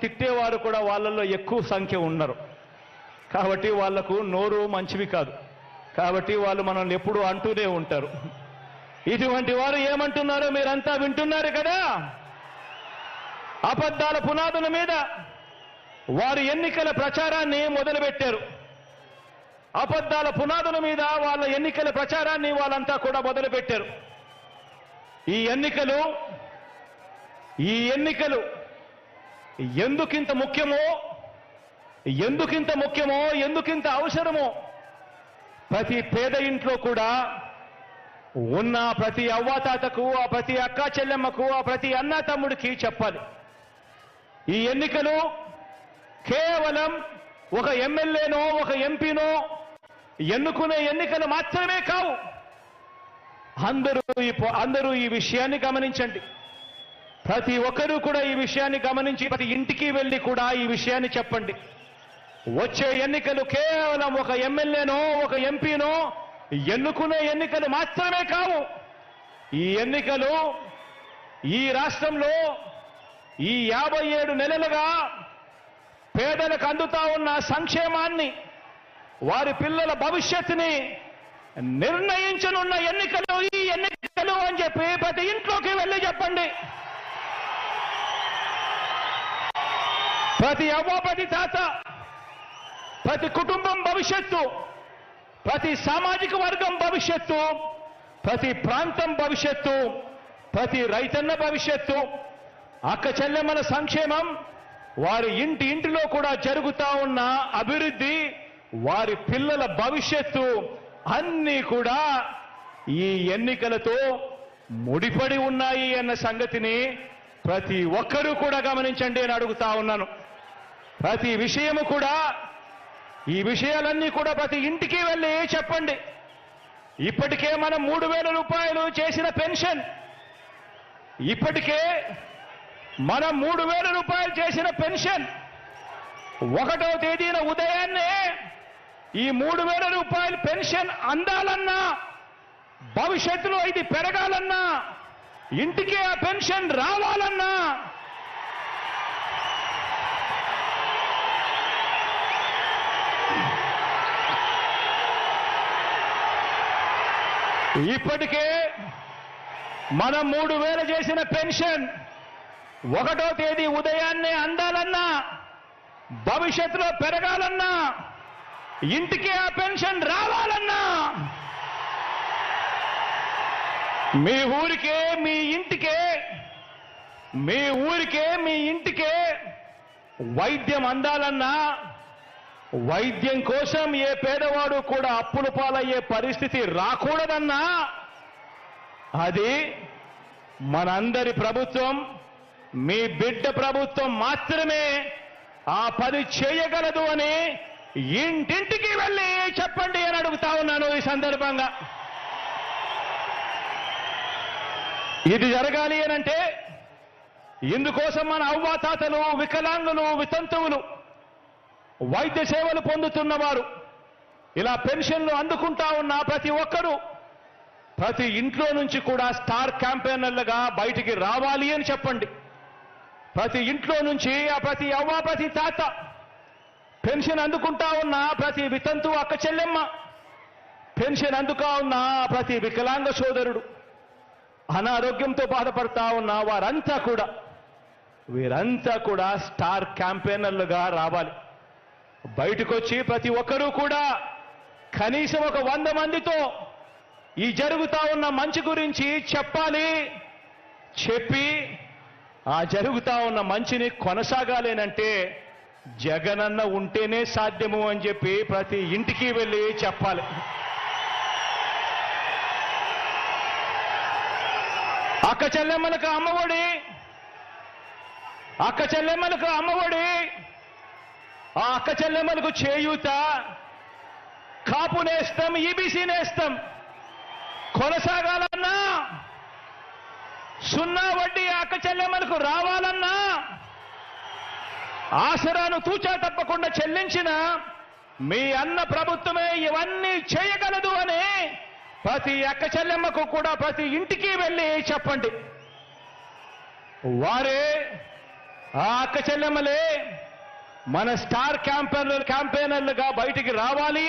తిట్టేవారు కూడా వాళ్ళల్లో ఎక్కువ సంఖ్య ఉన్నారు. కాబట్టి వాళ్లకు నోరు మంచివి కాదు. కాబట్టి వాళ్ళు మనల్ని ఎప్పుడూ అంటూనే ఉంటారు. ఇటువంటి వారు ఏమంటున్నారో మీరంతా వింటున్నారు కదా. అబద్ధాల పునాదుల మీద వారు ఎన్నికల ప్రచారాన్ని మొదలుపెట్టారు. అబద్ధాల పునాదుల మీద వాళ్ళ ఎన్నికల ప్రచారాన్ని వాళ్ళంతా కూడా మొదలుపెట్టారు. ఈ ఎన్నికలు ఎందుకింత ముఖ్యమో, ఎందుకింత అవసరమో ప్రతి పేద ఇంట్లో కూడా ఉన్న ప్రతి అవ్వాతాతకు, ఆ ప్రతి అక్క చెల్లెమ్మకు, ఆ ప్రతి అన్న తమ్ముడికి చెప్పాలి. ఈ ఎన్నికలు కేవలం ఒక ఎమ్మెల్యేనో ఒక ఎంపీనో ఎన్నుకునే ఎన్నికలు మాత్రమే కావు. అందరూ ఈ విషయాన్ని గమనించండి. ప్రతి ఒక్కరూ కూడా ఈ విషయాన్ని గమనించి ప్రతి ఇంటికి వెళ్ళి కూడా ఈ విషయాన్ని చెప్పండి. వచ్చే ఎన్నికలు కేవలం ఒక ఎమ్మెల్యేనో ఒక ఎంపీనో ఎన్నుకునే ఎన్నికలు మాత్రమే కావు. ఈ ఎన్నికలు ఈ రాష్ట్రంలో ఈ 57 నెలలుగా పేదలకు అందుతా ఉన్న సంక్షేమాన్ని, వారి పిల్లల భవిష్యత్తుని నిర్ణయించనున్న ఎన్నికలు ఈ ఎన్నికలు అని చెప్పి ప్రతి ఇంట్లోకి వెళ్ళి చెప్పండి. ప్రతి అవ్వ, ప్రతి తాత, ప్రతి కుటుంబం భవిష్యత్తు, ప్రతి సామాజిక వర్గం భవిష్యత్తు, ప్రతి ప్రాంతం భవిష్యత్తు, ప్రతి రైతన్న భవిష్యత్తు, అక్క చెల్లెమ్మల సంక్షేమం, వారి ఇంటిలో కూడా జరుగుతా ఉన్న అభివృద్ధి, వారి పిల్లల భవిష్యత్తు అన్నీ కూడా ఈ ఎన్నికలతో ముడిపడి ఉన్నాయి అన్న సంగతిని ప్రతి ఒక్కరూ కూడా గమనించండి అని అడుగుతా ఉన్నాను. ప్రతి విషయము కూడా, ఈ విషయాలన్నీ కూడా ప్రతి ఇంటికి వెళ్ళి చెప్పండి. ఇప్పటికే మనం 3,000 రూపాయలు చేసిన పెన్షన్, మనం 3,000 రూపాయలు చేసిన పెన్షన్ 1వ తేదీన ఉదయాన్నే ఈ 3,000 రూపాయల పెన్షన్ అందాలన్నా, భవిష్యత్తులో ఇది పెరగాలన్నా, ఇంటికి ఆ పెన్షన్ రావాలన్నా ఇప్పటికే మనం 3,000 చేసిన పెన్షన్ 1వ తేదీ ఉదయాన్నే అందాలన్నా, భవిష్యత్తులో పెరగాలన్నా, ఇంటికి ఆ పెన్షన్ రావాలన్నా మీ ఊరికే మీ ఇంటికే వైద్యం అందాలన్నా, వైద్యం కోసం ఏ పేదవాడు కూడా అప్పుల పాలయ్యే పరిస్థితి రాకూడదన్నా, అది మనందరి ప్రభుత్వం, మీ బిడ్డ ప్రభుత్వం మాత్రమే ఆ పని చేయగలదు అని ఇంటింటికి వెళ్ళి చెప్పండి అని అడుగుతా ఉన్నాను ఈ సందర్భంగా. ఇది జరగాలి అనంటే ఇందుకోసం మన అవ్వాతాతలు, వికలాంగులు, వితంతువులు, వైద్య సేవలు పొందుతున్నవారు, ఇలా పెన్షన్లు అందుకుంటా ఉన్న ప్రతి ఒక్కరూ ప్రతి ఇంట్లో నుంచి కూడా స్టార్ క్యాంపెయినర్లుగా బయటికి రావాలి అని చెప్పండి. ప్రతి ఇంట్లో నుంచి ప్రతి అవ్వ, ప్రతి తాత, పెన్షన్ అందుకుంటా ఉన్న ప్రతి వితంతు అక్క చెల్లెమ్మ, పెన్షన్ అందుకా ఉన్న ప్రతి వికలాంగ సోదరుడు, అనారోగ్యంతో బాధపడతా ఉన్న వీరంతా కూడా స్టార్ క్యాంపెయినర్లుగా రావాలి. బయటకు వచ్చి ప్రతి ఒక్కరూ కూడా కనీసం ఒక 100 మందితో ఈ జరుగుతా ఉన్న మంచి గురించి చెప్పాలి. చెప్పి ఆ జరుగుతా ఉన్న మంచిని కొనసాగాలేనంటే జగనన్న ఉంటేనే సాధ్యము అని చెప్పి ప్రతి ఇంటికి వెళ్ళి చెప్పాలి. అక్క చెల్లెమ్మలకు అమ్మఒడి, ఆ అక్క చెల్లెమ్మలకు చేయూత, కాపు నేస్తం, ఈబీసీ నేస్తం కొనసాగాలన్నా, 0 వడ్డీ అక్క చెల్లెమ్మలకు రావాలన్నా, ఆసరాను తూచా తప్పకుండా చెల్లించిన మీ అన్న ప్రభుత్వమే ఇవన్నీ చేయగలదు అని ప్రతి అక్క చెల్లెమ్మకు కూడా ప్రతి ఇంటికి వెళ్ళి చెప్పండి. వారే ఆ అక్క చెల్లెమ్మలే మన స్టార్ క్యాంపెయినర్లుగా బయటికి రావాలి